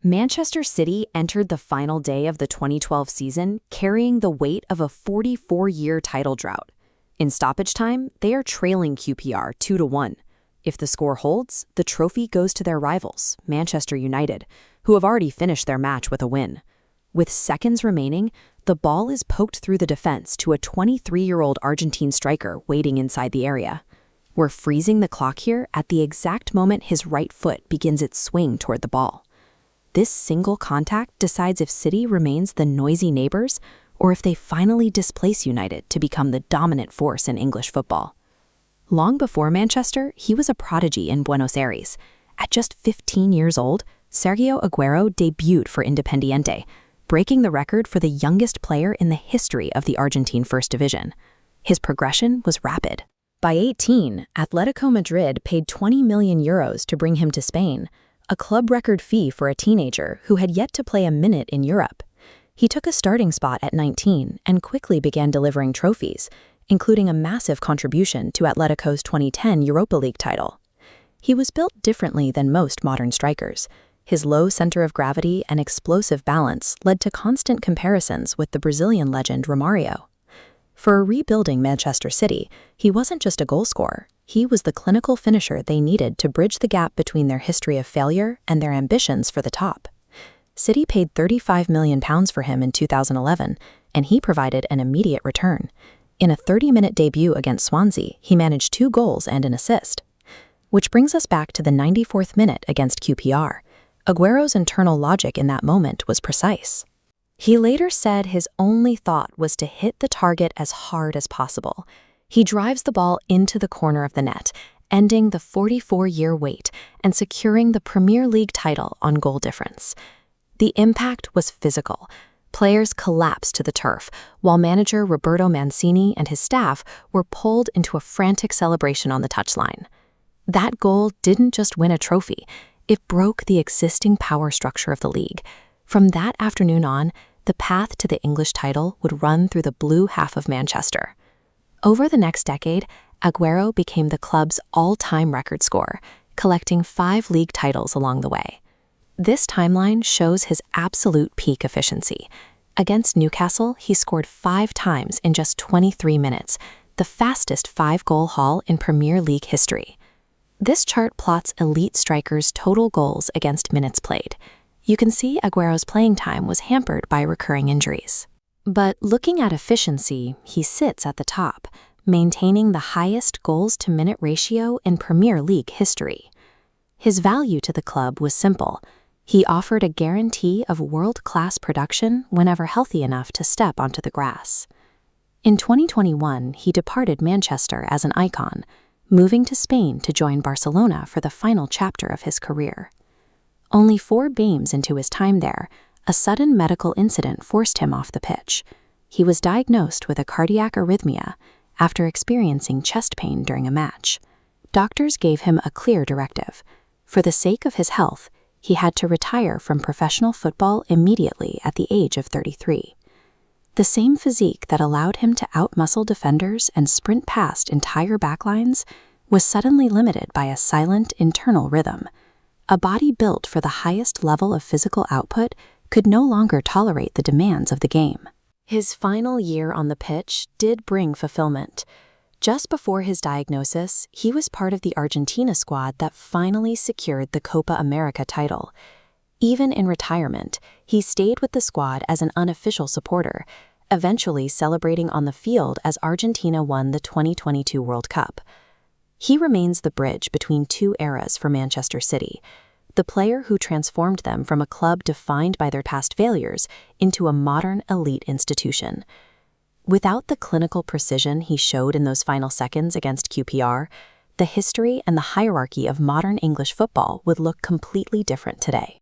Manchester City entered the final day of the 2012 season carrying the weight of a 44-year title drought. In stoppage time, they are trailing QPR 2-1. If the score holds, the trophy goes to their rivals, Manchester United, who have already finished their match with a win. With seconds remaining, the ball is poked through the defense to a 23-year-old Argentine striker waiting inside the area. We're freezing the clock here at the exact moment his right foot begins its swing toward the ball. This single contact decides if City remains the noisy neighbors or if they finally displace United to become the dominant force in English football. Long before Manchester, he was a prodigy in Buenos Aires. At just 15 years old, Sergio Agüero debuted for Independiente, breaking the record for the youngest player in the history of the Argentine First Division. His progression was rapid. By 18, Atletico Madrid paid €20 million to bring him to Spain, a club record fee for a teenager who had yet to play a minute in Europe. He took a starting spot at 19 and quickly began delivering trophies, including a massive contribution to Atletico's 2010 Europa League title. He was built differently than most modern strikers. His low center of gravity and explosive balance led to constant comparisons with the Brazilian legend Romario. For a rebuilding Manchester City, he wasn't just a goalscorer. He was the clinical finisher they needed to bridge the gap between their history of failure and their ambitions for the top. City paid £35 million for him in 2011, and he provided an immediate return. In a 30-minute debut against Swansea, he managed 2 goals and an assist. Which brings us back to the 94th minute against QPR. Aguero's internal logic in that moment was precise. He later said his only thought was to hit the target as hard as possible. He drives the ball into the corner of the net, ending the 44-year wait and securing the Premier League title on goal difference. The impact was physical. Players collapsed to the turf, while manager Roberto Mancini and his staff were pulled into a frantic celebration on the touchline. That goal didn't just win a trophy, it broke the existing power structure of the league. From that afternoon on, the path to the English title would run through the blue half of Manchester. Over the next decade, Aguero became the club's all-time record scorer, collecting 5 league titles along the way. This timeline shows his absolute peak efficiency. Against Newcastle, he scored 5 times in just 23 minutes, the fastest 5-goal haul in Premier League history. This chart plots elite strikers' total goals against minutes played. You can see Aguero's playing time was hampered by recurring injuries. But looking at efficiency, he sits at the top, maintaining the highest goals-to-minute ratio in Premier League history. His value to the club was simple. He offered a guarantee of world-class production whenever healthy enough to step onto the grass. In 2021, he departed Manchester as an icon, moving to Spain to join Barcelona for the final chapter of his career. Only 4 games into his time there, a sudden medical incident forced him off the pitch. He was diagnosed with a cardiac arrhythmia after experiencing chest pain during a match. Doctors gave him a clear directive. For the sake of his health, he had to retire from professional football immediately at the age of 33. The same physique that allowed him to outmuscle defenders and sprint past entire backlines was suddenly limited by a silent internal rhythm. A body built for the highest level of physical output could no longer tolerate the demands of the game. His final year on the pitch did bring fulfillment. Just before his diagnosis, he was part of the Argentina squad that finally secured the Copa America title. Even in retirement, he stayed with the squad as an unofficial supporter, eventually celebrating on the field as Argentina won the 2022 World Cup. He remains the bridge between 2 eras for Manchester City, the player who transformed them from a club defined by their past failures into a modern elite institution. Without the clinical precision he showed in those final seconds against QPR, the history and the hierarchy of modern English football would look completely different today.